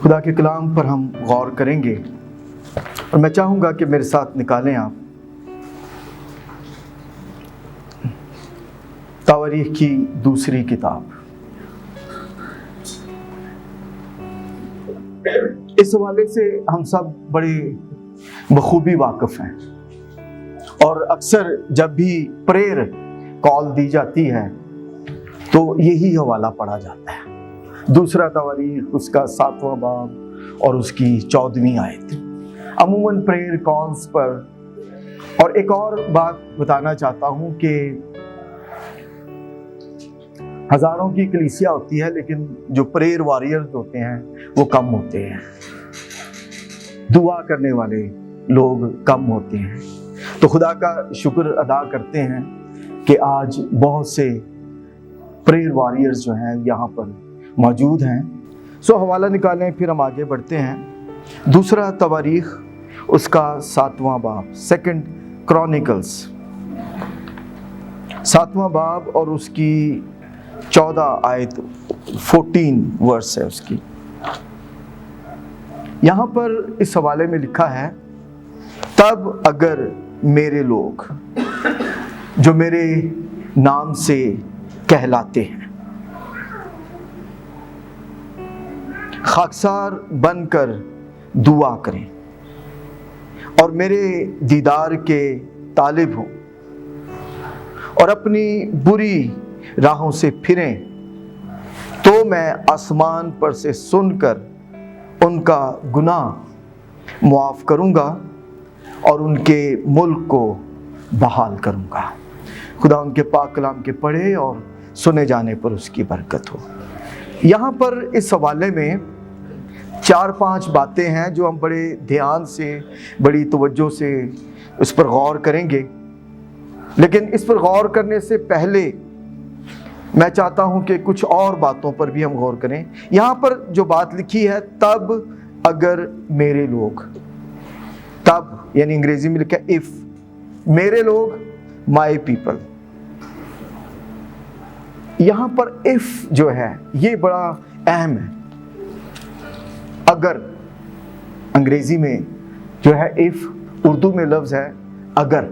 خدا کے کلام پر ہم غور کریں گے اور میں چاہوں گا کہ میرے ساتھ نکالیں آپ تواریخ کی دوسری کتاب۔ اس حوالے سے ہم سب بڑے بخوبی واقف ہیں اور اکثر جب بھی پریئر کال دی جاتی ہے تو یہی حوالہ پڑھا جاتا ہے، دوسرا تواریخ اس کا 7واں باب اور اس کی 14ویں آیت۔ عموماً پریئر کالز پر اور ایک اور بات بتانا چاہتا ہوں کہ ہزاروں کی کلیسیا ہوتی ہے لیکن جو پریئر وارئرز ہوتے ہیں وہ کم ہوتے ہیں، دعا کرنے والے لوگ کم ہوتے ہیں۔ تو خدا کا شکر ادا کرتے ہیں کہ آج بہت سے پریئر وارئرز جو ہیں یہاں پر موجود ہیں۔ حوالہ نکالیں، پھر ہم آگے بڑھتے ہیں۔ دوسرا تواریخ اس کا 7واں باب، سیکنڈ کرونیکلز 7واں باب اور اس کی 14 آیت 14 ورس ہے اس کی۔ یہاں پر اس حوالے میں لکھا ہے، تب اگر میرے لوگ جو میرے نام سے کہلاتے ہیں خاکسار بن کر دعا کریں اور میرے دیدار کے طالب ہوں اور اپنی بری راہوں سے پھریں، تو میں آسمان پر سے سن کر ان کا گناہ معاف کروں گا اور ان کے ملک کو بحال کروں گا۔ خدا ان کے پاک کلام کے پڑھے اور سنے جانے پر اس کی برکت ہو۔ یہاں پر اس حوالے میں 4-5 باتیں ہیں جو ہم بڑے دھیان سے، بڑی توجہ سے اس پر غور کریں گے، لیکن اس پر غور کرنے سے پہلے میں چاہتا ہوں کہ کچھ اور باتوں پر بھی ہم غور کریں۔ یہاں پر جو بات لکھی ہے، تب اگر میرے لوگ، تب یعنی انگریزی میں لکھا ہے if، میرے لوگ my people۔ یہاں پر if جو ہے یہ بڑا اہم ہے۔ اگر انگریزی میں جو ہے if، اردو میں لفظ ہے اگر۔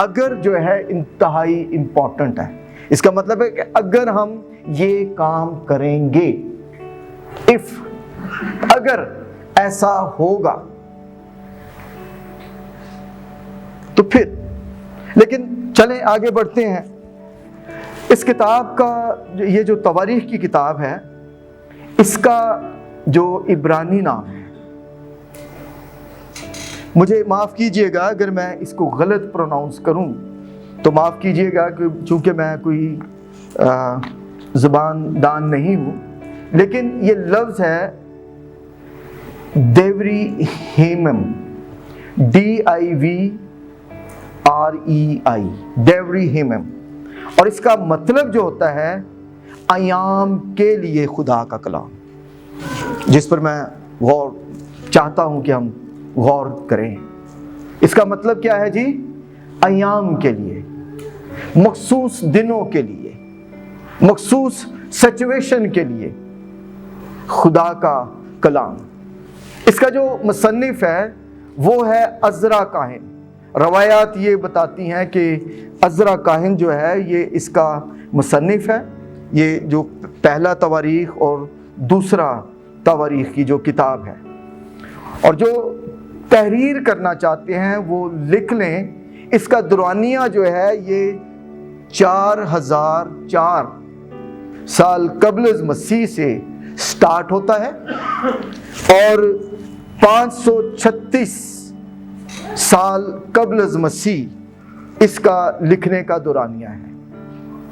اگر جو ہے انتہائی امپورٹنٹ ہے، اس کا مطلب ہے کہ اگر ہم یہ کام کریں گے، if، اگر ایسا ہوگا تو پھر۔ لیکن چلیں آگے بڑھتے ہیں۔ اس کتاب کا یہ جو تواریخ کی کتاب ہے، اس کا جو عبرانی نام ہے، مجھے معاف کیجئے گا اگر میں اس کو غلط پروناؤنس کروں تو معاف کیجئے گا، چونکہ میں کوئی زبان دان نہیں ہوں، لیکن یہ لفظ ہے دیوری ہیمم، DIVREI، دیوری ہیمم، اور اس کا مطلب جو ہوتا ہے ایام کے لیے خدا کا کلام، جس پر میں غور چاہتا ہوں کہ ہم غور کریں۔ اس کا مطلب کیا ہے جی؟ ایام کے لیے، مخصوص دنوں کے لیے، مخصوص سچویشن کے لیے خدا کا کلام۔ اس کا جو مصنف ہے وہ ہے عزرا کاہن۔ روایات یہ بتاتی ہیں کہ عزرا کاہن جو ہے یہ اس کا مصنف ہے، یہ جو پہلا تواریخ اور دوسرا تواریخ کی جو کتاب ہے، اور جو تحریر کرنا چاہتے ہیں وہ لکھ لیں۔ اس کا دورانیہ جو ہے یہ 4004 سال قبل از مسیح سے سٹارٹ ہوتا ہے اور 536 سال قبل از مسیح اس کا لکھنے کا دورانیہ ہے۔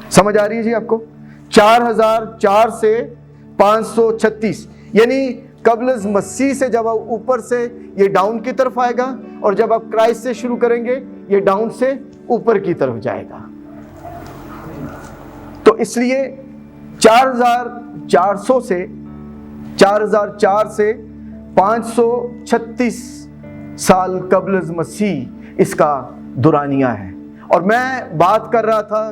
سمجھ آ رہی ہے جی آپ کو؟ 4004 سے 536 یعنی قبل از مسیح سے جب آپ اوپر سے یہ ڈاؤن کی طرف آئے گا، اور جب آپ کرائسٹ سے شروع کریں گے یہ ڈاؤن سے اوپر کی طرف جائے گا۔ تو اس لیے 4400 سے 4004 سے 536 سال قبل از مسیح اس کا دورانیہ ہے۔ اور میں بات کر رہا تھا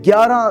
11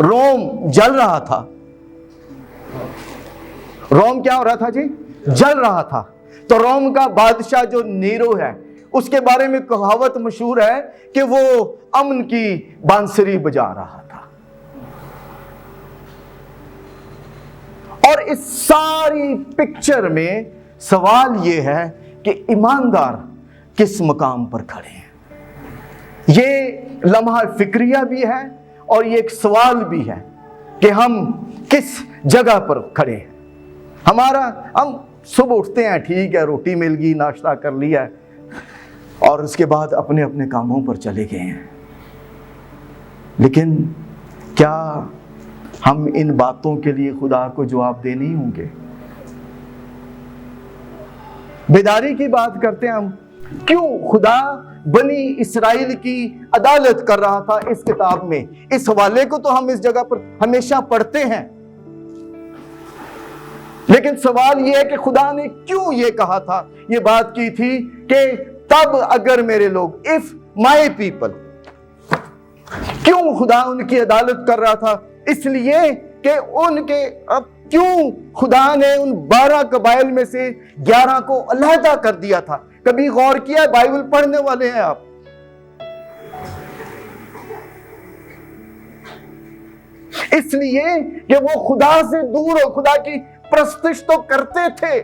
روم جل رہا تھا. روم کیا ہو رہا تھا جی؟ جل رہا تھا. تو روم کا بادشاہ جو نیرو ہے, اس کے بارے میں کہاوت مشہور ہے کہ وہ امن کی بانسری بجا رہا تھا. اور اس ساری پکچر میں سوال یہ ہے کہ ایماندار کس مقام پر کھڑے ہیں. یہ لمحہ فکریہ بھی ہے اور یہ ایک سوال بھی ہے کہ ہم کس جگہ پر کھڑے ہیں. ہم صبح اٹھتے ہیں, ٹھیک ہے, روٹی مل گئی, ناشتہ کر لیا, اور اس کے بعد اپنے اپنے کاموں پر چلے گئے ہیں. لیکن کیا ہم ان باتوں کے لیے خدا کو جواب دہ نہیں ہوں گے؟ بیداری کی بات کرتے ہیں ہم. کیوں خدا بنی اسرائیل کی عدالت کر رہا تھا اس کتاب میں؟ اس حوالے کو تو ہم اس جگہ پر ہمیشہ پڑھتے ہیں, لیکن سوال یہ ہے کہ خدا نے کیوں یہ کہا تھا, یہ بات کی تھی کہ تب اگر میرے لوگ, if my people, کیوں خدا ان کی عدالت کر رہا تھا؟ اس لیے کہ ان کے, اب کیوں خدا نے ان 12 قبائل میں سے 11 کو علیحدہ کر دیا تھا؟ کبھی غور کیا؟ بائبل پڑھنے والے ہیں آپ. اس لیے کہ وہ خدا سے دور ہو, خدا کی پرستش تو کرتے تھے,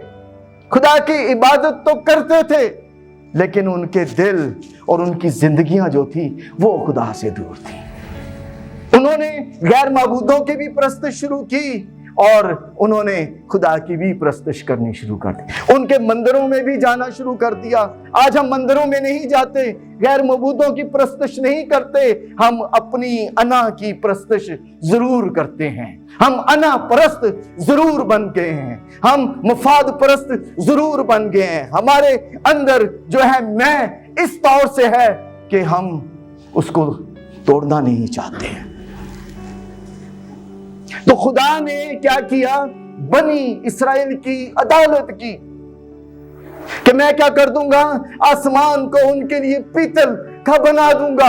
خدا کی عبادت تو کرتے تھے, لیکن ان کے دل اور ان کی زندگیاں جو تھی وہ خدا سے دور تھی. انہوں نے غیر معبودوں کی بھی پرستش شروع کی اور انہوں نے خدا کی بھی پرستش کرنی شروع کر دی. ان کے مندروں میں بھی جانا شروع کر دیا. آج ہم مندروں میں نہیں جاتے, غیر معبودوں کی پرستش نہیں کرتے, ہم اپنی انا کی پرستش ضرور کرتے ہیں. ہم انا پرست ضرور بن گئے ہیں, ہم مفاد پرست ضرور بن گئے ہیں. ہمارے اندر جو ہے میں اس طور سے ہے کہ ہم اس کو توڑنا نہیں چاہتے ہیں. تو خدا نے کیا کیا؟ بنی اسرائیل کی عدالت کی کہ میں کیا کر دوں گا, آسمان کو ان کے لیے پیتل کا بنا دوں گا,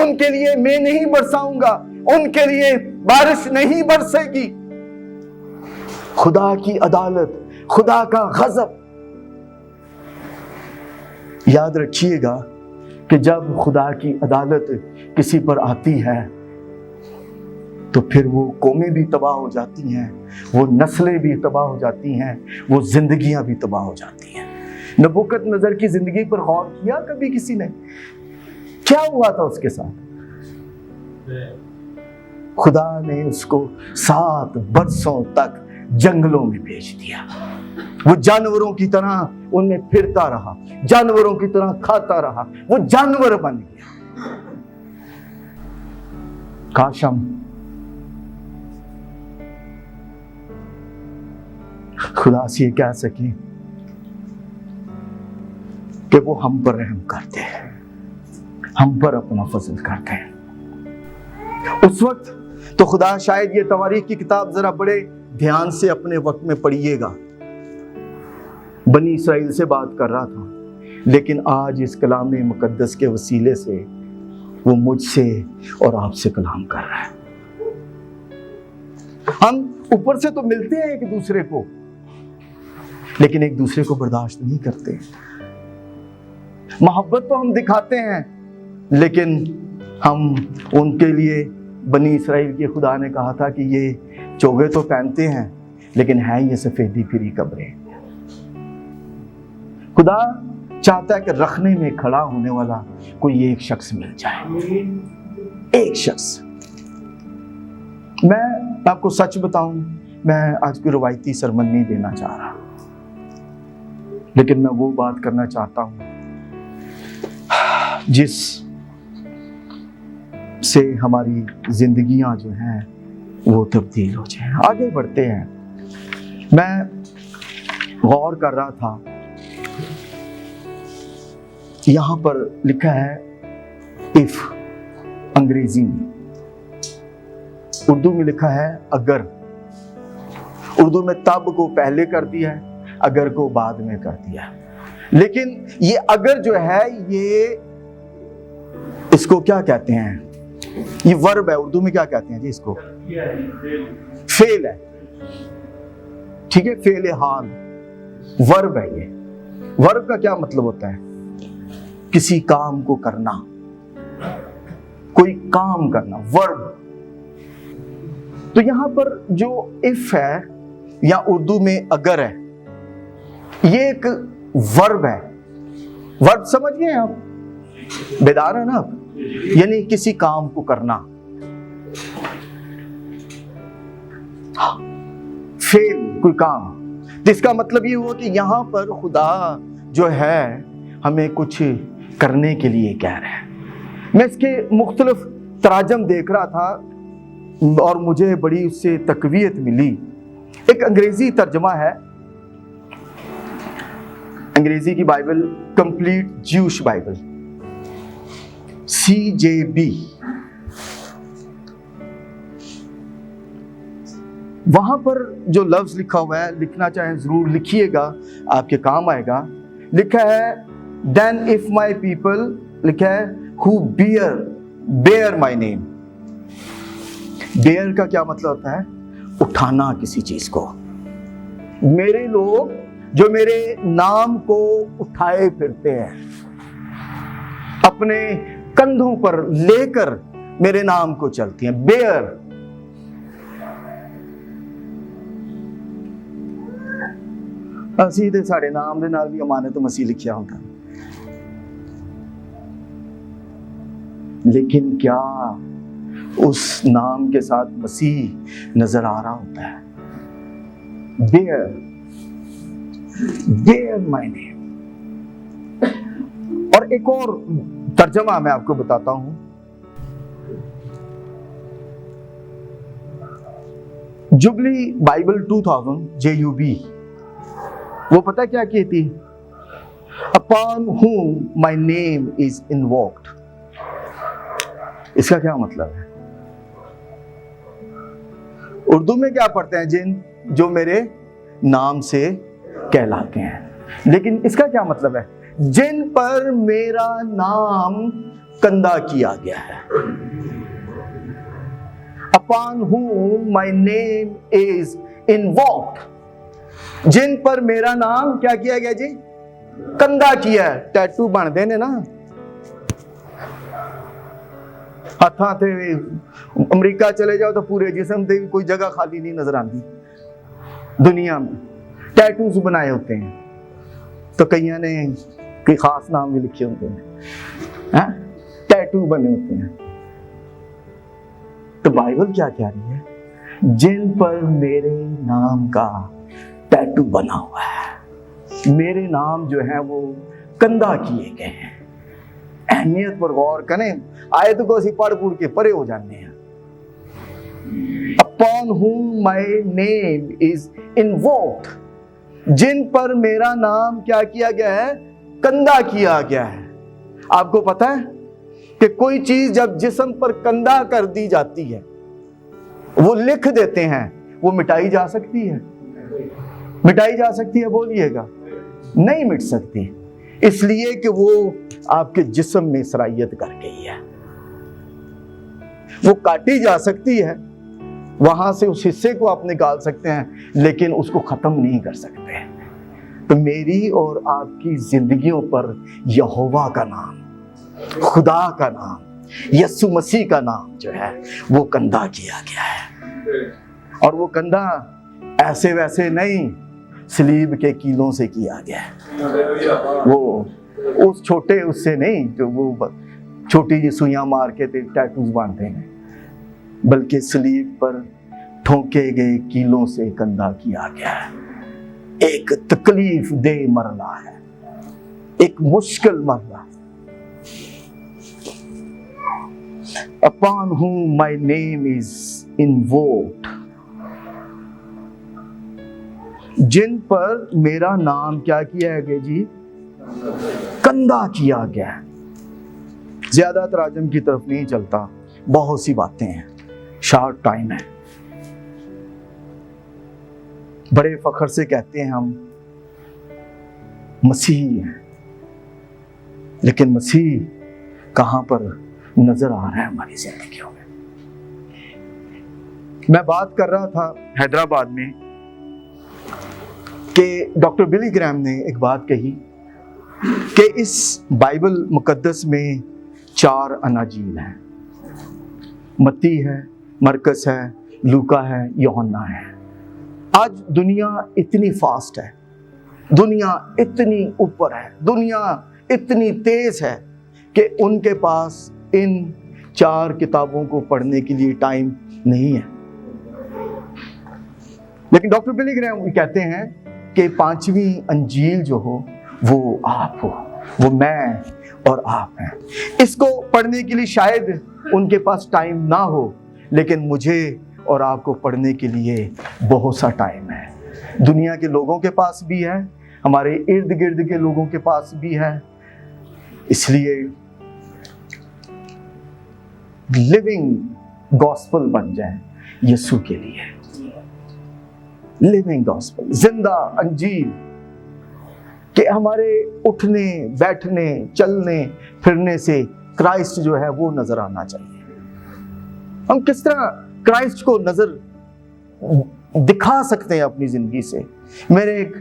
ان کے لیے میں نہیں برساؤں گا, ان کے لیے بارش نہیں برسے گی. خدا کی عدالت, خدا کا غضب. یاد رکھیے گا کہ جب خدا کی عدالت کسی پر آتی ہے تو پھر وہ قومیں بھی تباہ ہو جاتی ہیں, وہ نسلیں بھی تباہ ہو جاتی ہیں, وہ زندگیاں بھی تباہ ہو جاتی ہیں. نبوکت نظر کی زندگی پر غور کیا کبھی کسی نے؟ کیا ہوا تھا اس کے ساتھ؟ خدا نے اس کو 7 برسوں تک جنگلوں میں بھیج دیا. وہ جانوروں کی طرح ان میں پھرتا رہا, جانوروں کی طرح کھاتا رہا, وہ جانور بن گیا. کاش ہم خدا سے یہ کہہ سکیں کہ وہ ہم پر رحم کرتے ہیں, ہم پر اپنا فضل کرتے ہیں. اس وقت تو خدا شاید یہ تواریخ کی کتاب ذرا بڑے دھیان سے اپنے وقت میں پڑھیے گا, بنی اسرائیل سے بات کر رہا تھا, لیکن آج اس کلام مقدس کے وسیلے سے وہ مجھ سے اور آپ سے کلام کر رہا ہے. ہم اوپر سے تو ملتے ہیں ایک دوسرے کو, لیکن ایک دوسرے کو برداشت نہیں کرتے. محبت تو ہم دکھاتے ہیں, لیکن ہم ان کے لیے, بنی اسرائیل کے خدا نے کہا تھا کہ یہ چوگے تو پہنتے ہیں لیکن ہیں یہ سفیدی پھری قبریں. خدا چاہتا ہے کہ رکھنے میں کھڑا ہونے والا کوئی ایک شخص مل جائے, ایک شخص. میں آپ کو سچ بتاؤں, میں آج کوئی روایتی سرمن نہیں دینا چاہ رہا, لیکن میں وہ بات کرنا چاہتا ہوں جس سے ہماری زندگیاں جو ہیں وہ تبدیل ہو جائیں. آگے بڑھتے ہیں. میں غور کر رہا تھا, یہاں پر لکھا ہے if, انگریزی میں. اردو میں لکھا ہے اگر. اردو میں تب کو پہلے کر دیا ہے, اگر کو بعد میں کر دیا ہے. لیکن یہ اگر جو ہے یہ اس کو کیا کہتے ہیں؟ یہ ورب ہے، اردو میں کیا کہتے ہیں جی اس کو؟ فعل ہے، ٹھیک ہے، فعل حال ورب ہے۔ یہ ورب کا کیا مطلب ہوتا ہے؟ کسی کام کو کرنا، کوئی کام کرنا، ورب۔ تو یہاں پر جو اف ہے یا اردو میں اگر ہے، یہ ایک ورب ہے۔ ورب سمجھ گئے آپ؟ بیدار ہے نا آپ؟ یعنی کسی کام کو کرنا، فعل، کوئی کام۔ جس کا مطلب یہ ہوا کہ یہاں پر خدا جو ہے ہمیں کچھ کرنے کے لیے کہہ رہا ہے۔ میں اس کے مختلف تراجم دیکھ رہا تھا اور مجھے بڑی اس سے تقویت ملی۔ ایک انگریزی ترجمہ ہے، انگریزی کی Bible complete Jewish Bible CJB، وہاں پر جو لفظ لکھا ہوا ہے، لکھنا چاہیں ضرور لکھیے گا، آپ کے کام آئے گا۔ لکھا ہے then if my people، لکھا ہے who bear my name۔ bear کا کیا مطلب ہوتا ہے؟ اٹھانا کسی چیز کو۔ میرے لوگ جو میرے نام کو اٹھائے پھرتے ہیں، اپنے کندھوں پر لے کر میرے نام کو چلتی ہیں، بیئر۔ سیدھے ساڑے نام دے نال بھی امانت مسیح لکھیا ہوتا، لیکن کیا اس نام کے ساتھ مسیح نظر آ رہا ہوتا ہے؟ بیئر مائی نیم۔ اور ایک اور ترجمہ میں آپ کو بتاتا ہوں، جبلی بائبل 2000 JUB، وہ پتہ کیا کہتی؟ upon whom my name is invoked۔ اس کا کیا مطلب ہے؟ اردو میں کیا پڑھتے ہیں؟ جن جو میرے نام سے کہلاتے ہیں۔ لیکن اس کا کیا مطلب ہے؟ جن پر میرا نام کندہ کیا گیا ہے۔ upon whom my name is invoked، جن پر میرا نام کیا کیا گیا جی؟ کندہ کیا ہے۔ ٹیٹو بن دینے نا ہاتھاں تے، امریکہ چلے جاؤ تو پورے جسم تے کوئی جگہ خالی نہیں نظر آتی دنیا میں، ٹیٹوز بنائے ہوتے ہیں۔ تو کئیوں نے کوئی خاص نام بھی لکھے ہوتے ہیں، ٹیٹو بنے ہوتے ہیں۔ تو بائبل کیا کہہ رہی ہے؟ جن پر میرے نام کا ٹیٹو بنا ہوا ہے، میرے نام جو ہے وہ کندہ کیے گئے ہیں۔ اہمیت پر غور کریں، آیت کو اسی پڑھ کے پرے ہو جانے ہیں۔ upon whom my name is invoked، جن پر میرا نام کیا کیا گیا ہے؟ کندہ کیا گیا ہے۔ آپ کو پتہ ہے کہ کوئی چیز جب جسم پر کندہ کر دی جاتی ہے، وہ لکھ دیتے ہیں، وہ مٹائی جا سکتی ہے؟ مٹائی جا سکتی ہے؟ بولیے گا، نہیں مٹ سکتی، اس لیے کہ وہ آپ کے جسم میں صلاحیت کر گئی ہے۔ وہ کاٹی جا سکتی ہے، وہاں سے اس حصے کو آپ نکال سکتے ہیں، لیکن اس کو ختم نہیں کر سکتے۔ تو میری اور آپ کی زندگیوں پر یہوہ کا نام، خدا کا نام، یسوع مسیح کا نام جو ہے وہ کندہ کیا گیا ہے۔ اور وہ کندہ ایسے ویسے نہیں، صلیب کے کیلوں سے کیا گیا ہے۔ وہ اس چھوٹے اس سے نہیں جو وہ چھوٹی جی سوئیاں مار کے ٹیٹوز باندھتے ہیں، بلکہ صلیب پر ٹھونکے گئے کیلوں سے کندہ کیا گیا ہے۔ ایک تکلیف دہ مرلہ ہے، ایک مشکل مرلہ۔ upon whom my name is invoked، جن پر میرا نام کیا کیا گیا جی؟ کندہ کیا گیا ہے۔ زیادہ تراجم کی طرف نہیں چلتا، بہت سی باتیں ہیں، شارٹ ٹائم ہے۔ بڑے فخر سے کہتے ہیں ہم مسیحی ہیں، لیکن مسیح کہاں پر نظر آ رہا ہے ہماری زندگیوں میں. میں بات کر رہا تھا حیدرآباد میں کہ ڈاکٹر بلی گرام نے ایک بات کہی کہ اس بائبل مقدس میں 4 اناجیل ہیں. متی ہے، مرکز ہے، لوکا ہے، یوحنا ہے. آج دنیا اتنی فاسٹ ہے، دنیا اتنی اوپر ہے، دنیا اتنی تیز ہے کہ ان کے پاس ان 4 کتابوں کو پڑھنے کے لیے ٹائم نہیں ہے. لیکن ڈاکٹر بلی گرام کہتے ہیں کہ 5ویں انجیل جو ہو وہ آپ ہو، وہ میں اور آپ ہیں. اس کو پڑھنے کے لیے شاید ان کے پاس ٹائم نہ ہو، لیکن مجھے اور آپ کو پڑھنے کے لیے بہت سا ٹائم ہے. دنیا کے لوگوں کے پاس بھی ہے، ہمارے ارد گرد کے لوگوں کے پاس بھی ہے. اس لیے لیونگ گاسپل بن جائیں یسوع کے لیے. لیونگ گاسپل، زندہ انجیل، کہ ہمارے اٹھنے بیٹھنے چلنے پھرنے سے کرائسٹ جو ہے وہ نظر آنا چاہیے. ہم کس طرح کرائسٹ کو نظر دکھا سکتے ہیں اپنی زندگی سے. میرے ایک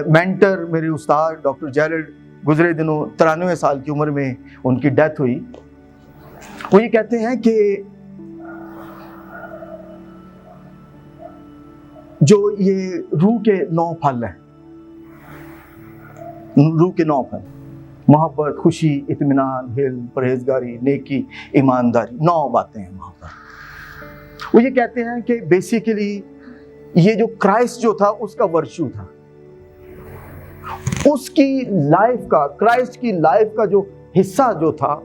مینٹر، میرے استاد ڈاکٹر جیرڈ، گزرے دنوں 93 سال کی عمر میں ان کی ڈیتھ ہوئی. وہ یہ کہتے ہیں کہ جو یہ روح کے 9 پھل ہیں، روح کے 9 پھل، محبت، خوشی، اطمینان، حلم، پرہیزگاری، نیکی، ایمانداری، 9 باتیں ہیں وہاں پر. وہ یہ کہتے ہیں کہ بیسیکلی یہ جو کرائسٹ جو تھا اس کا ورچو تھا، اس کی لائف کا، کرائسٹ کی لائف کا جو حصہ جو تھا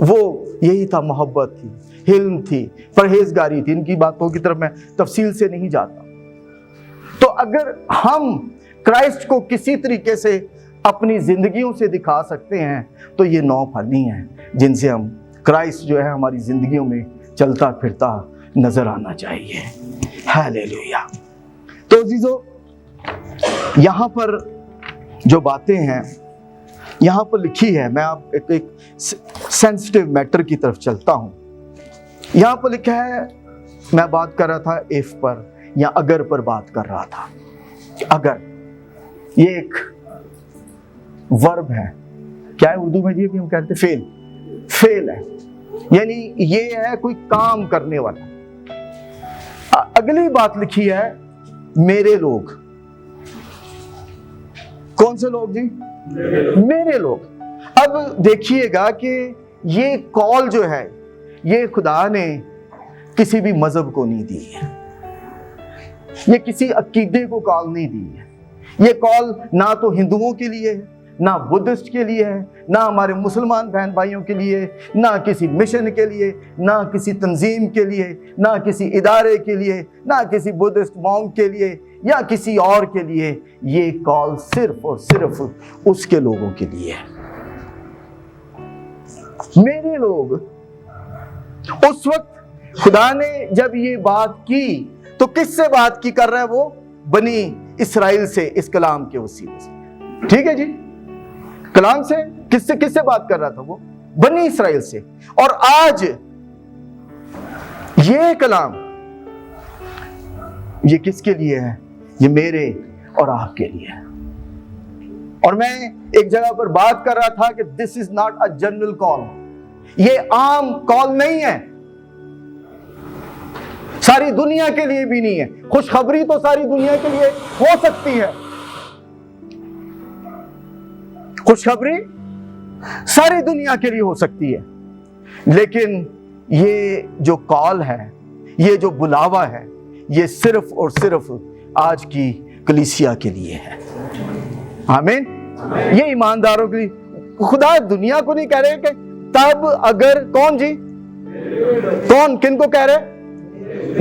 وہ یہی تھا. محبت تھی، حلم تھی، پرہیزگاری تھی. ان کی باتوں کی طرف میں تفصیل سے نہیں جاتا. تو اگر ہم کرائسٹ کو کسی طریقے سے اپنی زندگیوں سے دکھا سکتے ہیں تو یہ 9 پھل ہی ہیں جن سے ہم کرائسٹ جو ہے ہماری زندگیوں میں چلتا پھرتا نظر آنا چاہیے. ہیلیلویا. تو عزیزو، یہاں پر جو باتیں ہیں یہاں پر لکھی ہے، میں آپ ایک سینسٹیو میٹر کی طرف چلتا ہوں. یہاں پر لکھا ہے، میں بات کر رہا تھا ایف پر یا اگر پر بات کر رہا تھا. اگر یہ ایک ورب ہے، کیا ہے اردو میں جی ابھی ہم کہتے ہیں فیل ہے، یعنی یہ ہے کوئی کام کرنے والا. اگلی بات لکھی ہے میرے لوگ. کون سے لوگ جی؟ میرے لوگ. اب دیکھیے گا کہ یہ کال جو ہے یہ خدا نے کسی بھی مذہب کو نہیں دی ہے، یہ کسی عقیدے کو کال نہیں دی ہے. یہ کال نہ تو ہندوؤں کے لیے ہے، نہ بدھسٹ کے لیے ہے، نہ ہمارے مسلمان بہن بھائیوں کے لیے، نہ کسی مشن کے لیے، نہ کسی تنظیم کے لیے، نہ کسی ادارے کے لیے، نہ کسی بدھسٹ مونک کے لیے یا کسی اور کے لیے. یہ کال صرف اور صرف اس کے لوگوں کے لیے ہے. میرے لوگ. اس وقت خدا نے جب یہ بات کی تو کس سے بات کی کر رہا ہے؟ وہ بنی اسرائیل سے، اس کلام کے وسیلے سے. ٹھیک ہے جی، کلام سے کس سے بات کر رہا تھا؟ وہ بنی اسرائیل سے. اور آج یہ کلام یہ کس کے لیے ہے؟ یہ میرے اور آپ کے لیے ہے. اور میں ایک جگہ پر بات کر رہا تھا کہ دس از ناٹ اے جنرل کال. یہ عام کال نہیں ہے، ساری دنیا کے لیے بھی نہیں ہے. خوشخبری تو ساری دنیا کے لیے ہو سکتی ہے، خوشخبری ساری دنیا کے لیے ہو سکتی ہے، لیکن یہ جو کال ہے، یہ جو بلاوا ہے، یہ صرف اور صرف آج کی کلیسیا کے لیے ہے. آمین. یہ ایمانداروں کے لیے. خدا دنیا کو نہیں کہہ رہے کہ تب اگر. کون جی؟ کون؟ کن کو کہہ رہے؟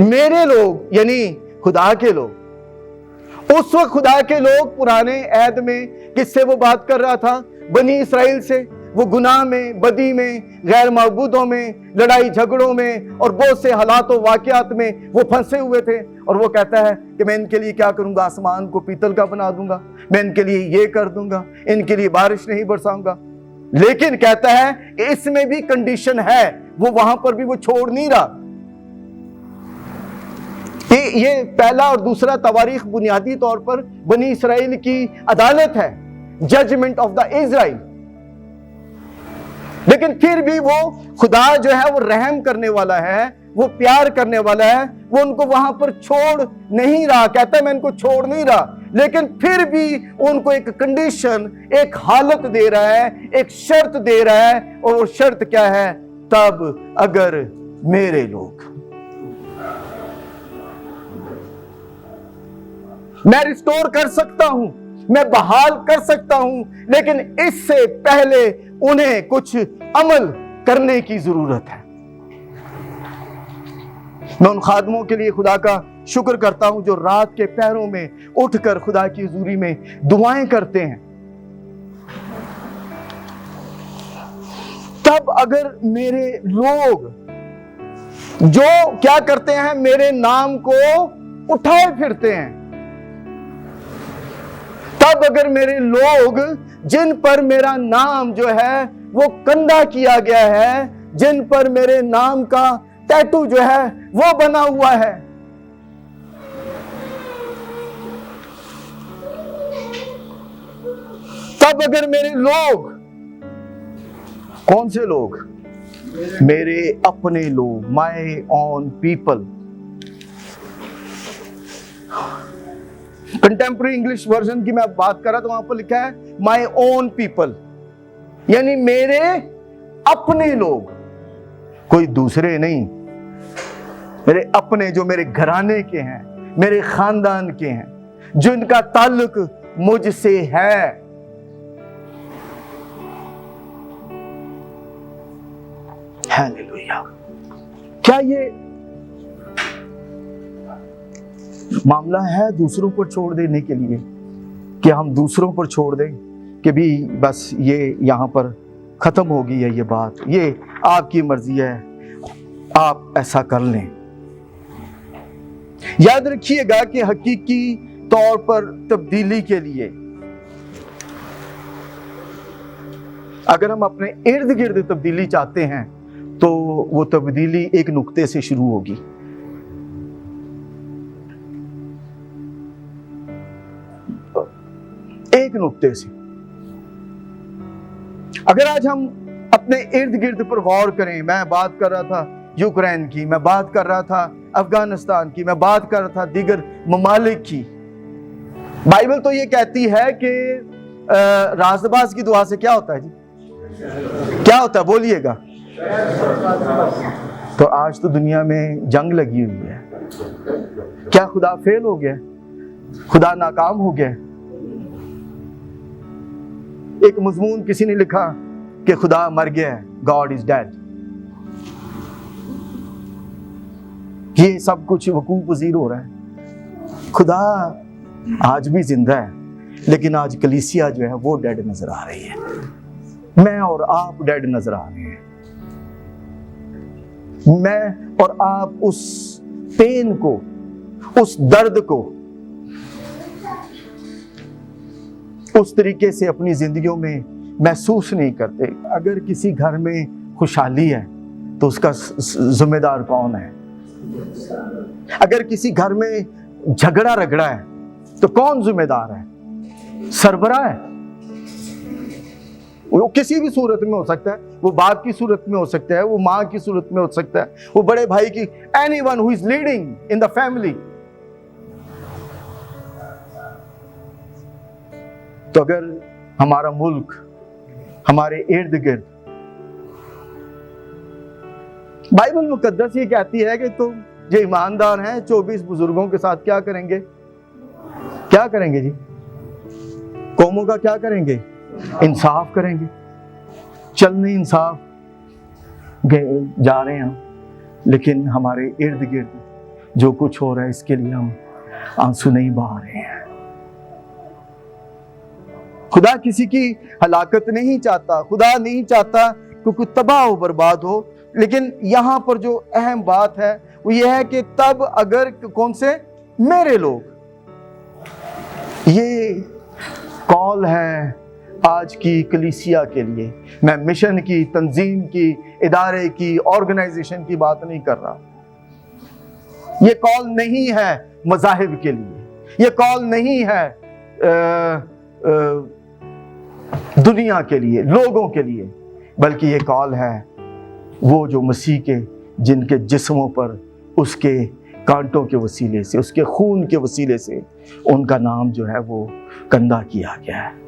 میرے لوگ، یعنی خدا کے لوگ. اس وقت خدا کے لوگ پرانے عہد میں کس سے وہ بات کر رہا تھا؟ بنی اسرائیل سے. وہ گناہ میں، بدی میں، غیر معبودوں میں، لڑائی جھگڑوں میں اور بہت سے حالات و واقعات میں وہ پھنسے ہوئے تھے. اور وہ کہتا ہے کہ میں ان کے لیے کیا کروں گا؟ آسمان کو پیتل کا بنا دوں گا، میں ان کے لیے یہ کر دوں گا، ان کے لیے بارش نہیں برساؤں گا. لیکن کہتا ہے اس میں بھی کنڈیشن ہے، وہ وہاں پر بھی وہ چھوڑ نہیں رہا۔ یہ پہلا اور دوسرا تواریخ بنیادی طور پر بنی اسرائیل کی عدالت ہے، ججمنٹ آف دا اسرائیل، لیکن پھر بھی وہ خدا جو ہے وہ رحم کرنے والا ہے، وہ پیار کرنے والا ہے، وہ ان کو وہاں پر چھوڑ نہیں رہا۔ کہتا ہے میں ان کو چھوڑ نہیں رہا، لیکن پھر بھی ان کو ایک کنڈیشن، ایک حالت دے رہا ہے، ایک شرط دے رہا ہے، اور وہ شرط کیا ہے؟ تب اگر میرے لوگ، میں ریسٹور کر سکتا ہوں، میں بحال کر سکتا ہوں، لیکن اس سے پہلے انہیں کچھ عمل کرنے کی ضرورت ہے۔ میں ان خادموں کے لیے خدا کا شکر کرتا ہوں جو رات کے پہروں میں اٹھ کر خدا کی حضوری میں دعائیں کرتے ہیں۔ تب اگر میرے لوگ جو کیا کرتے ہیں؟ میرے نام کو اٹھائے پھرتے ہیں۔ تب اگر میرے لوگ جن پر میرا نام جو ہے وہ کندہ کیا گیا ہے، جن پر میرے نام کا ٹیٹو جو ہے وہ بنا ہوا ہے، تب اگر میرے لوگ، کون سے لوگ؟ میرے اپنے لوگ، my own people. Contemporary English version کی میں بات کر رہا تو وہاں پر لکھا ہے مائی اون پیپل، یعنی میرے اپنے لوگ، کوئی دوسرے نہیں، میرے اپنے جو میرے گھرانے کے ہیں، میرے خاندان کے ہیں، جن کا تعلق مجھ سے ہے۔ ہیلیلویا! کیا یہ معاملہ ہے دوسروں پر چھوڑ دینے کے لیے کہ ہم دوسروں پر چھوڑ دیں کہ بھی بس یہ یہاں پر ختم ہو گئی ہے یہ بات، یہ آپ کی مرضی ہے، آپ ایسا کر لیں؟ یاد رکھیے گا کہ حقیقی طور پر تبدیلی کے لیے اگر ہم اپنے ارد گرد تبدیلی چاہتے ہیں تو وہ تبدیلی ایک نقطے سے شروع ہوگی۔ ایک نقطے سے۔ اگر آج ہم اپنے ارد گرد پر غور کریں، میں بات کر رہا تھا یوکرین کی، میں بات کر رہا تھا افغانستان کی، میں بات کر رہا تھا دیگر ممالک کی، بائبل تو یہ کہتی ہے کہ راست باز کی دعا سے کیا ہوتا ہے جی؟ کیا ہوتا ہے؟ بولیے گا۔ تو آج تو دنیا میں جنگ لگی ہوئی ہے، کیا خدا فیل ہو گیا؟ خدا ناکام ہو گیا؟ ایک مضمون کسی نے لکھا کہ خدا مر گیا ہے، God is dead۔ یہ سب کچھ وقوع پذیر ہو رہا ہے، خدا آج بھی زندہ ہے، لیکن آج کلیسیا جو ہے وہ ڈیڈ نظر آ رہی ہے، میں اور آپ ڈیڈ نظر آ رہے ہیں۔ میں اور آپ اس پین کو، اس درد کو اس طریقے سے اپنی زندگیوں میں محسوس نہیں کرتے۔ اگر کسی گھر میں خوشحالی ہے تو اس کا ذمہ دار کون ہے؟ اگر کسی گھر میں جھگڑا رگڑا ہے تو کون ذمہ دار ہے؟ سربراہ ہے۔ وہ کسی بھی صورت میں ہو سکتا ہے، وہ باپ کی صورت میں ہو سکتا ہے، وہ ماں کی صورت میں ہو سکتا ہے، وہ بڑے بھائی کی، anyone who is leading in the family۔ تو اگر ہمارا ملک، ہمارے ارد گرد، بائبل مقدس یہ کہتی ہے کہ تم جو ایماندار ہیں 24 بزرگوں کے ساتھ کیا کریں گے؟ کیا کریں گے جی؟ قوموں کا کیا کریں گے؟ انصاف کریں گے۔ چلنے انصاف جا رہے ہیں، لیکن ہمارے ارد گرد جو کچھ ہو رہا ہے اس کے لیے ہم آنسو نہیں بہا رہے ہیں۔ خدا کسی کی ہلاکت نہیں چاہتا، خدا نہیں چاہتا کہ کوئی تباہ و برباد ہو، لیکن یہاں پر جو اہم بات ہے وہ یہ ہے کہ تب اگر کون سے؟ میرے لوگ۔ یہ کال ہے آج کی کلیسیا کے لیے، میں مشن کی، تنظیم کی، ادارے کی، آرگنائزیشن کی بات نہیں کر رہا۔ یہ کال نہیں ہے مذاہب کے لیے، یہ کال نہیں ہے دنیا کے لیے، لوگوں کے لیے، بلکہ یہ کال ہے وہ جو مسیح کے، جن کے جسموں پر اس کے کانٹوں کے وسیلے سے، اس کے خون کے وسیلے سے ان کا نام جو ہے وہ کندہ کیا گیا ہے۔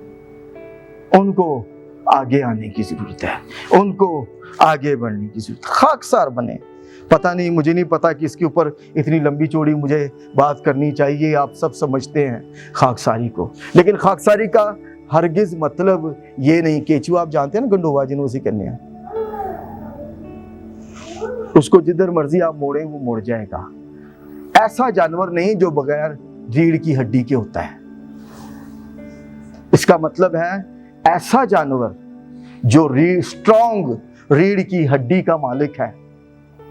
ان کو آگے آنے کی ضرورت ہے، ان کو آگے بڑھنے کی ضرورت ہے۔ خاکسار بنے۔ پتہ نہیں، مجھے نہیں پتا کہ اس کے اوپر اتنی لمبی چوڑی مجھے بات کرنی چاہیے، آپ سب سمجھتے ہیں خاکساری کو، لیکن خاکساری کا ہرگز مطلب یہ نہیں، کیچو آپ جانتے ہیں نا، گنڈووا جنہوں اسے کہنے ہیں، اس کو جدھر مرضی آپ موڑیں وہ مڑ جائے گا۔ ایسا جانور نہیں جو بغیر ریڑھ کی ہڈی کے ہوتا ہے۔ اس کا مطلب ہے ایسا جانور جو اسٹرانگ ریڑھ کی ہڈی کا مالک ہے،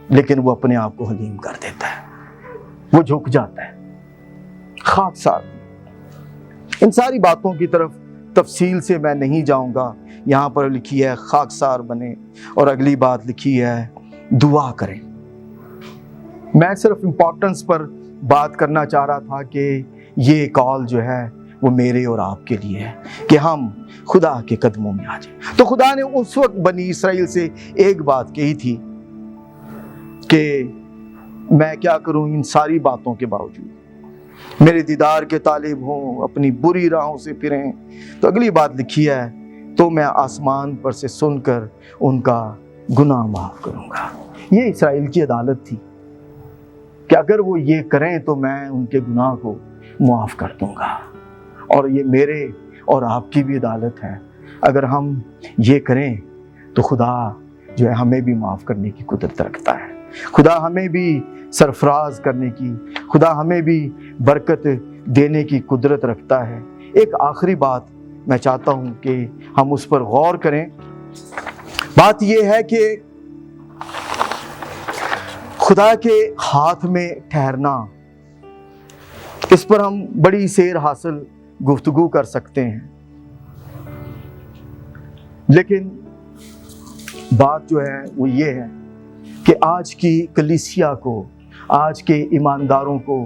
لیکن وہ اپنے آپ کو حلیم کر دیتا ہے، وہ جھک جاتا ہے۔ خاکسار۔ ان ساری باتوں کی طرف تفصیل سے میں نہیں جاؤں گا۔ یہاں پر لکھی ہے خاکسار بنے، اور اگلی بات لکھی ہے دعا کریں۔ میں صرف امپورٹنس پر بات کرنا چاہ رہا تھا کہ یہ کال جو ہے وہ میرے اور آپ کے لیے ہے کہ ہم خدا کے قدموں میں آ جائیں۔ تو خدا نے اس وقت بنی اسرائیل سے ایک بات کہی تھی کہ میں کیا کروں ان ساری باتوں کے باوجود، میرے دیدار کے طالب ہوں، اپنی بری راہوں سے پھریں۔ تو اگلی بات لکھی ہے تو میں آسمان پر سے سن کر ان کا گناہ معاف کروں گا۔ یہ اسرائیل کی عدالت تھی کہ اگر وہ یہ کریں تو میں ان کے گناہ کو معاف کر دوں گا، اور یہ میرے اور آپ کی بھی عدالت ہے۔ اگر ہم یہ کریں تو خدا جو ہے ہمیں بھی معاف کرنے کی قدرت رکھتا ہے، خدا ہمیں بھی سرفراز کرنے کی، خدا ہمیں بھی برکت دینے کی قدرت رکھتا ہے۔ ایک آخری بات میں چاہتا ہوں کہ ہم اس پر غور کریں۔ بات یہ ہے کہ خدا کے ہاتھ میں ٹھہرنا، اس پر ہم بڑی سیر حاصل گفتگو کر سکتے ہیں، لیکن بات جو ہے وہ یہ ہے کہ آج کی کلیسیا کو، آج کے ایمانداروں کو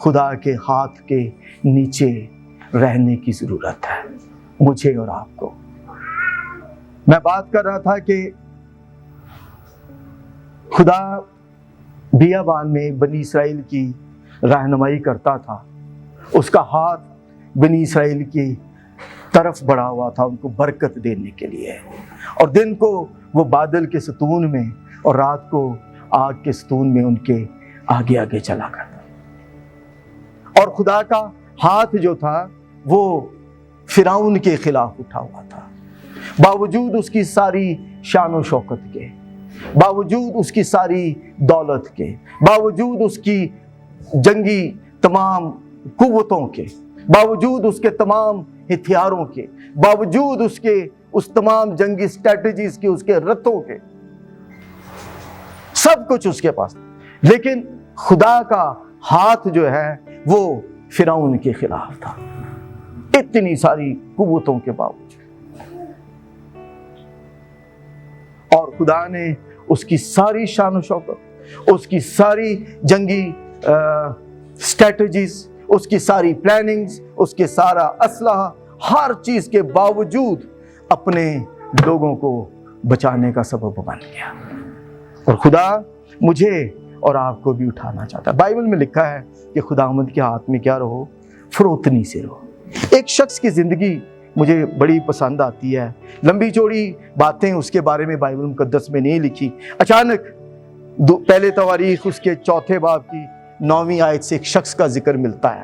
خدا کے ہاتھ کے نیچے رہنے کی ضرورت ہے، مجھے اور آپ کو۔ میں بات کر رہا تھا کہ خدا بیابان میں بنی اسرائیل کی رہنمائی کرتا تھا، اس کا ہاتھ بنی اسرائیل کی طرف بڑھا ہوا تھا ان کو برکت دینے کے لیے، اور دن کو وہ بادل کے ستون میں اور رات کو آگ کے ستون میں ان کے آگے آگے چلا کرتا۔ اور خدا کا ہاتھ جو تھا وہ فرعون کے خلاف اٹھا ہوا تھا، باوجود اس کی ساری شان و شوکت کے، باوجود اس کی ساری دولت کے، باوجود اس کی جنگی تمام قوتوں کے، باوجود اس کے تمام ہتھیاروں کے، باوجود اس کے اس تمام جنگی اسٹریٹجیز کے، اس کے رتھوں کے، سب کچھ اس کے پاس، لیکن خدا کا ہاتھ جو ہے وہ فرعون کے خلاف تھا، اتنی ساری قوتوں کے باوجود۔ اور خدا نے اس کی ساری شان و شوکت، اس کی ساری جنگی اسٹریٹجیز، اس کی ساری پلاننگز، اس کے سارا اسلحہ، ہر چیز کے باوجود اپنے لوگوں کو بچانے کا سبب بن گیا۔ اور خدا مجھے اور آپ کو بھی اٹھانا چاہتا ہے۔ بائبل میں لکھا ہے کہ خداوند کے ہاتھ میں کیا رہو؟ فروتنی سے رہو۔ ایک شخص کی زندگی مجھے بڑی پسند آتی ہے، لمبی چوڑی باتیں اس کے بارے میں بائبل مقدس میں نہیں لکھی، اچانک پہلے تواریخ اس کے 4 باب کی 9ویں آیت سے ایک شخص کا ذکر ملتا ہے۔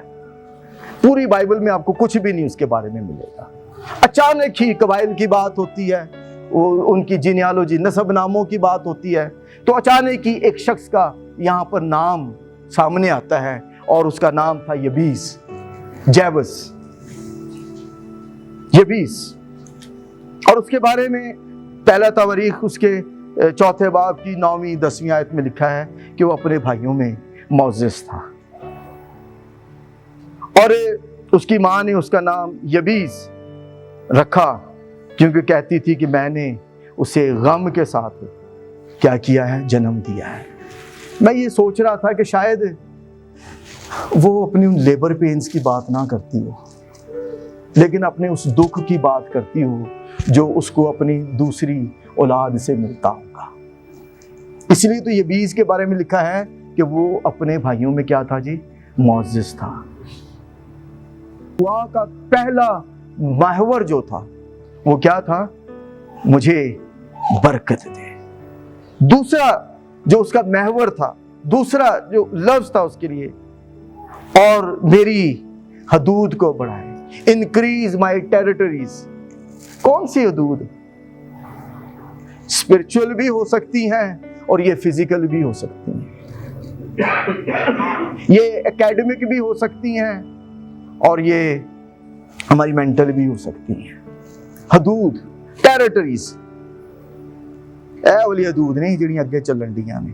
پوری بائبل میں آپ کو کچھ بھی نہیں اس کے بارے میں ملے گا۔ اچانک ہی قبائل کی بات ہوتی ہے، ان کی جینیالوجی، نسب ناموں کی بات ہوتی ہے، تو اچانک ہی ایک شخص کا یہاں پر نام سامنے آتا ہے، اور اس کا نام تھا یبیس، یبیس۔ اور اس کے بارے میں پہلا تواریخ اس کے 4 باب کی 9ویں 10ویں آیت میں لکھا ہے کہ وہ اپنے بھائیوں میں معزز تھا، اور اس کی ماں نے اس کا نام یبیس رکھا، کیونکہ کہتی تھی کہ میں نے اسے غم کے ساتھ کیا کیا ہے، جنم دیا ہے۔ میں یہ سوچ رہا تھا کہ شاید وہ اپنی ان لیبر پینز کی بات نہ کرتی ہو، لیکن اپنے اس دکھ کی بات کرتی ہو جو اس کو اپنی دوسری اولاد سے ملتا ہوگا۔ اس لیے تو یبیس کے بارے میں لکھا ہے کہ وہ اپنے بھائیوں میں کیا تھا جی؟ معزز تھا۔ دعا کا پہلا محور جو تھا وہ کیا تھا؟ مجھے برکت دے۔ دوسرا جو اس کا محور تھا، دوسرا جو لفظ تھا اس کے لیے، اور میری حدود کو بڑھائے، انکریز مائی ٹیریٹریز۔ کون سی حدود؟ اسپرچل بھی ہو سکتی ہیں اور یہ فزیکل بھی ہو سکتی ہیں، یہ اکیڈمک بھی ہو سکتی ہیں اور یہ ہماری مینٹل بھی ہو سکتی ہیں۔ حدود، ٹیریٹریز، اے والی حدود نہیں جڑی اگے چلن دیاں نے۔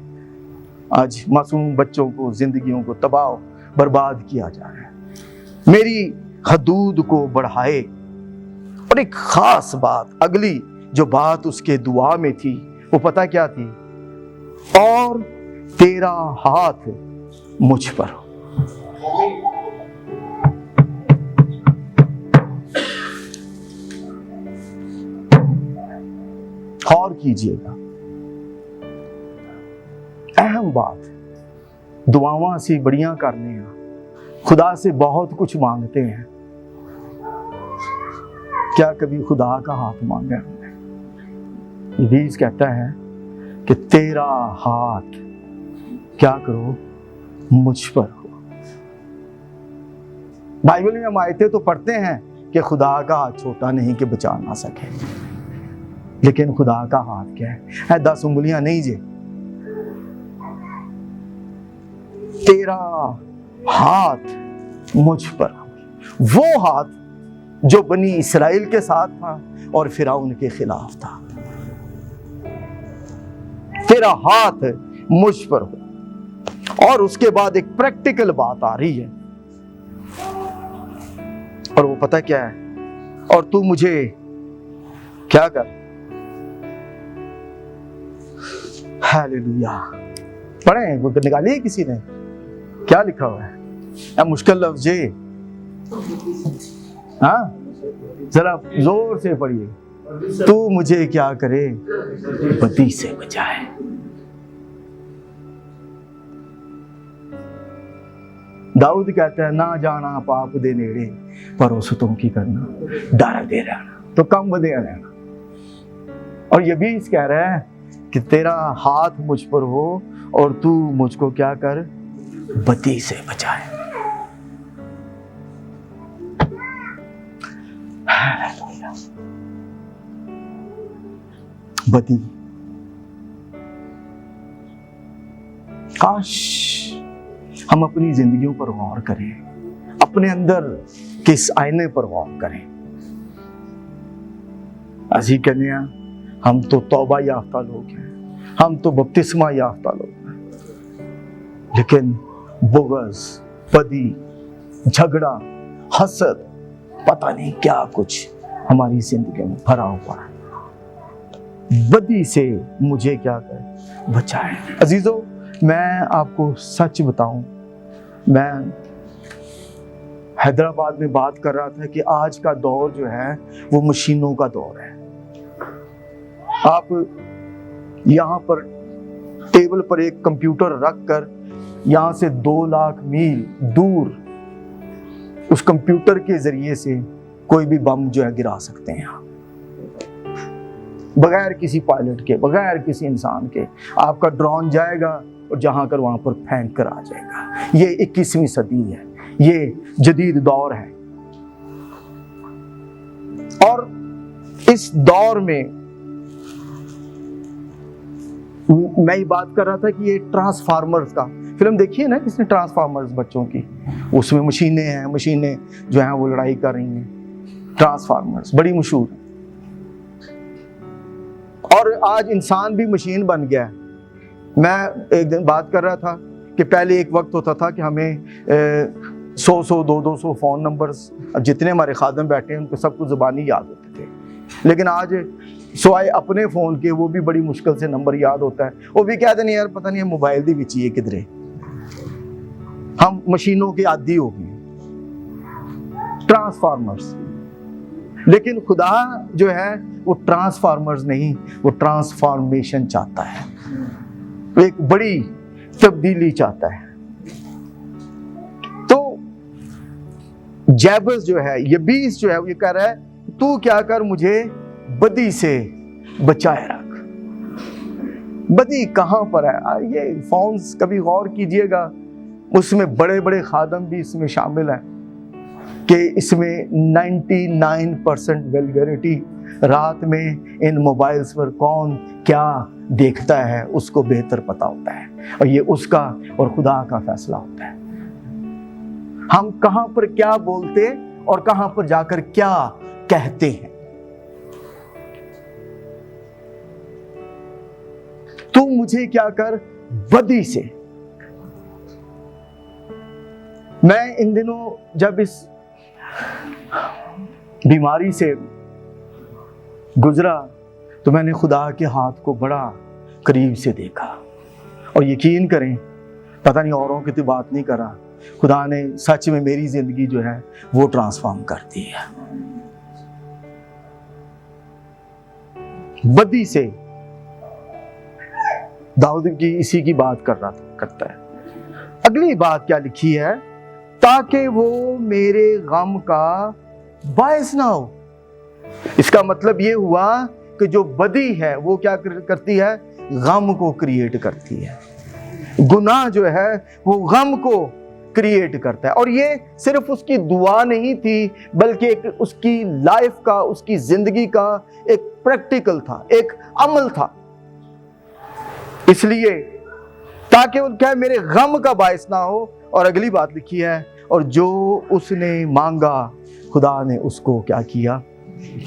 آج معصوم بچوں کو، زندگیوں کو تباہ برباد کیا جا رہا ہے۔ میری حدود کو بڑھائے۔ اور ایک خاص بات، اگلی جو بات اس کے دعا میں تھی وہ پتہ کیا تھی؟ اور تیرا ہاتھ مجھ پر ہو۔ غور کیجئے گا، اہم بات، دعاواں سی بڑیاں کرنے ہیں، خدا سے بہت کچھ مانگتے ہیں، کیا کبھی خدا کا ہاتھ مانگا ہم نے؟ ابلیس کہتا ہے کہ تیرا ہاتھ کیا کرو؟ مجھ پر ہو۔ بائبل میں ہم آیتیں تو پڑھتے ہیں کہ خدا کا ہاتھ چھوٹا نہیں کہ بچا نہ سکے، لیکن خدا کا ہاتھ کیا ہے؟ 10 انگلیاں نہیں جے، تیرا ہاتھ مجھ پر ہو۔ وہ ہاتھ جو بنی اسرائیل کے ساتھ تھا اور فرعون کے خلاف تھا، تیرا ہاتھ مجھ پر ہو۔ اور اس کے بعد ایک پریکٹیکل بات آ رہی ہے، اور وہ پتہ کیا ہے؟ اور تو مجھے کیا کر؟ ہیلیلویا۔ پڑھیں، وہ نکالی ہے کسی نے؟ کیا لکھا ہوا ہے؟ مشکل لفظ جی، ہاں ذرا زور سے پڑھیے۔ تو مجھے کیا کرے؟ بدی سے بچائے۔ داؤد کہتا ہے، نہ جانا پاپ دے نیڑے، پر ستوں کی کرنا ڈر دے رہنا، تو کم بدے رہنا۔ اور یہ بھی اس کہہ رہا ہے کہ تیرا ہاتھ مجھ پر ہو اور تو مجھ کو کیا کر؟ بدی سے بچائے۔ بدی، کاش ہم اپنی زندگیوں پر غور کریں، اپنے اندر کس آئینے پر غور کریں۔ ایسی کہنے ہیں ہم تو توبہ یافتہ لوگ ہیں، ہم تو بپتسمہ یافتہ لوگ ہیں، لیکن بغض، بدی، جھگڑا، حسد، پتہ نہیں کیا کچھ ہماری زندگی میں بھرا ہوا ہے۔ بدی سے مجھے کیا کرے؟ بچائے۔ عزیزو، میں آپ کو سچ بتاؤں، میں حیدرآباد میں بات کر رہا تھا کہ آج کا دور جو ہے وہ مشینوں کا دور ہے۔ آپ یہاں پر ٹیبل پر ایک کمپیوٹر رکھ کر یہاں سے 2 لاکھ میل دور اس کمپیوٹر کے ذریعے سے کوئی بھی بم جو ہے گرا سکتے ہیں، بغیر کسی پائلٹ کے، بغیر کسی انسان کے۔ آپ کا ڈرون جائے گا اور جہاں کر وہاں پر پھینک کر آ جائے گا۔ یہ 21ویں صدی ہے، یہ جدید دور ہے۔ اور اس دور میں میں یہ بات کر رہا تھا کہ یہ ٹرانسفارمرز کا فلم دیکھیے نا کس نے، ٹرانسفارمرز بچوں کی، اس میں مشینیں ہیں، مشینیں جو ہیں وہ لڑائی کر رہی ہیں، ٹرانسفارمرز بڑی مشہور ہیں۔ اور آج انسان بھی مشین بن گیا ہے۔ میں ایک دن بات کر رہا تھا کہ پہلے ایک وقت ہوتا تھا کہ ہمیں 100 200 فون نمبرز، اب جتنے ہمارے خادم بیٹھے ہیں ان کو سب کو زبانی یاد ہوتے تھے، لیکن آج سوائے اپنے فون کے وہ بھی بڑی مشکل سے نمبر یاد ہوتا ہے. وہ بھی کہتے نہیں یار پتہ نہیں موبائل دی وچ ہی ہے کدھرے. ہم مشینوں کے عادی ہو گئے, ٹرانسفارمرز. لیکن خدا جو ہے وہ ٹرانسفارمرز نہیں, وہ ٹرانسفارمیشن چاہتا ہے, وہ ایک بڑی تبدیلی چاہتا ہے. تو جیبز جو ہے, یبیس جو ہے, وہ یہ کہہ رہا ہے تو کیا کر مجھے بدی سے بچائے رکھ. بدی کہاں پر ہے؟ یہ فونز کبھی غور کیجئے گا, اس میں بڑے بڑے خادم بھی اس میں شامل ہیں کہ اس میں 99% ویلگریٹی. رات میں ان موبائلز پر کون کیا دیکھتا ہے اس کو بہتر پتا ہوتا ہے, اور یہ اس کا اور خدا کا فیصلہ ہوتا ہے. ہم کہاں پر کیا بولتے اور کہاں پر جا کر کیا کہتے ہیں. تو مجھے کیا کر بدی سے. میں ان دنوں جب اس بیماری سے گزرا تو میں نے خدا کے ہاتھ کو بڑا قریب سے دیکھا, اور یقین کریں پتہ نہیں اوروں کی تو بات نہیں کر رہا, خدا نے سچ میں میری زندگی جو ہے وہ ٹرانسفارم کر دی ہے. بدی سے داؤد کی اسی کی بات کرتا ہے. اگلی بات کیا لکھی ہے؟ تاکہ وہ میرے غم کا باعث نہ ہو. اس کا مطلب یہ ہوا کہ جو بدی ہے وہ کیا کرتی ہے؟ غم کو کریٹ کرتی ہے. گناہ جو ہے وہ غم کو کریٹ کرتا ہے. اور یہ صرف اس کی دعا نہیں تھی بلکہ ایک اس کی لائف کا, اس کی زندگی کا ایک پریکٹیکل تھا, ایک عمل تھا. اس لیے تاکہ ان کا میرے غم کا باعث نہ ہو. اور اگلی بات لکھی ہے, اور جو اس نے مانگا خدا نے اس کو کیا کیا؟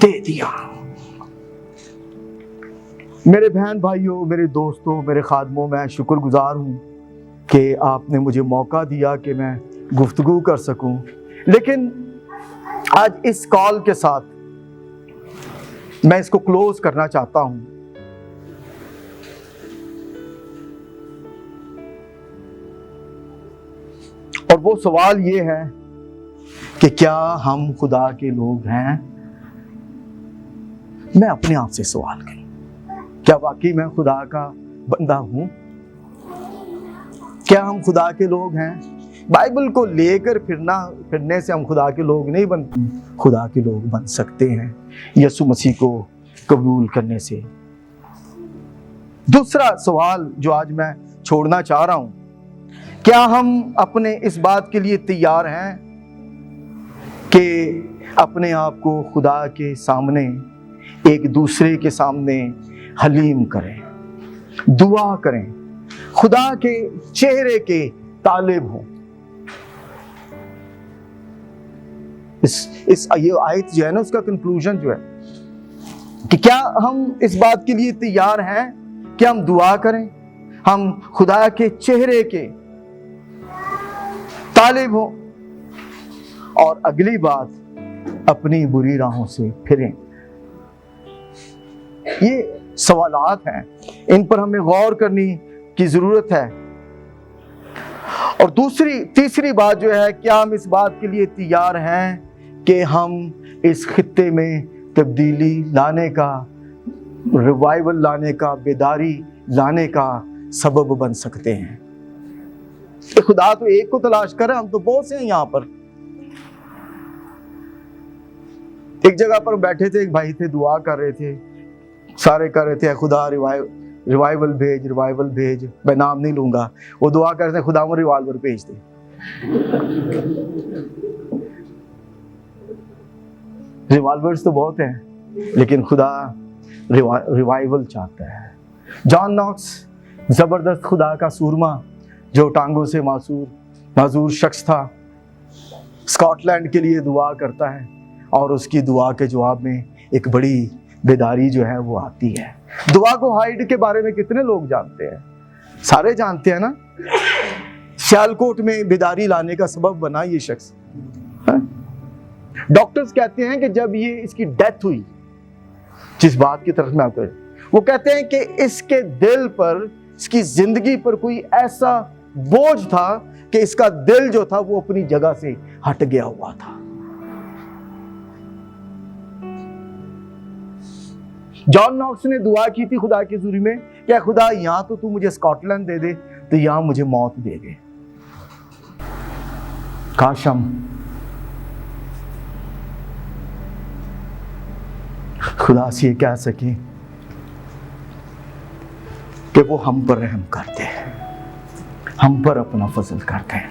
دے دیا. میرے بہن بھائیوں, میرے دوستوں, میرے خادموں, میں شکر گزار ہوں کہ آپ نے مجھے موقع دیا کہ میں گفتگو کر سکوں. لیکن آج اس کال کے ساتھ میں اس کو کلوز کرنا چاہتا ہوں. اور وہ سوال یہ ہے کہ کیا ہم خدا کے لوگ ہیں؟ میں اپنے آپ سے سوال کروں, کیا واقعی میں خدا کا بندہ ہوں؟ کیا ہم خدا کے لوگ ہیں؟ بائبل کو لے کر پھرنے سے ہم خدا کے لوگ نہیں بنتے. خدا کے لوگ بن سکتے ہیں یسوع مسیح کو قبول کرنے سے. دوسرا سوال جو آج میں چھوڑنا چاہ رہا ہوں, کیا ہم اپنے اس بات کے لیے تیار ہیں کہ اپنے آپ کو خدا کے سامنے, ایک دوسرے کے سامنے حلیم کریں, دعا کریں, خدا کے چہرے کے طالب ہوں؟ یہ آیت جو ہے نا, اس کا کنکلوژن جو ہے کہ کیا ہم اس بات کے لیے تیار ہیں کہ ہم دعا کریں, ہم خدا کے چہرے کے طالب ہوں. اور اگلی بات, اپنی بری راہوں سے پھریں. یہ سوالات ہیں, ان پر ہمیں غور کرنے کی ضرورت ہے. اور تیسری بات جو ہے, کیا ہم اس بات کے لیے تیار ہیں کہ ہم اس خطے میں تبدیلی لانے کا, ریوائول لانے کا, بیداری لانے کا سبب بن سکتے ہیں؟ خدا تو ایک کو تلاش کر رہا ہے, ہم تو بہت سے ہیں یہاں پر. ایک جگہ پر بیٹھے تھے, ایک بھائی تھے, دعا کر رہے تھے, سارے کر رہے تھے خدا ریوائول بھیج, ریوائول بھیج. میں نام نہیں لوں گا. وہ دعا کر رہے تھے خدا وہ ریوالور بھیج دے. ریوالورز تو بہت ہیں لیکن خدا ریوائول چاہتا ہے. جان ناکس زبردست خدا کا سورما جو ٹانگوں سے معذور شخص تھا, اسکاٹ لینڈ کے لیے دعا کرتا ہے, اور اس کی دعا کے جواب میں ایک بڑی بیداری جو ہے وہ آتی ہے. دعا کو ہائیڈ کے بارے میں کتنے لوگ جانتے ہیں؟ سارے جانتے ہیں نا. سیالکوٹ میں بیداری لانے کا سبب بنا یہ شخص. ڈاکٹرز کہتے ہیں کہ جب یہ اس کی ڈیتھ ہوئی جس بات کی طرف میں آپ کو، وہ کہتے ہیں کہ اس کے دل پر، اس کی زندگی پر کوئی ایسا بوجھ تھا کہ اس کا دل جو تھا وہ اپنی جگہ سے ہٹ گیا ہوا تھا۔ جان ناکس نے دعا کی تھی خدا کی حضوری میں کہ خدا یہاں تو مجھے اسکاٹ لینڈ دے دے، تو یہاں مجھے موت دے دے۔ کاش ہم خدا سے یہ کہہ سکیں کہ وہ ہم پر رحم کرتے ہیں، ہم پر اپنا فضل کرتے ہیں۔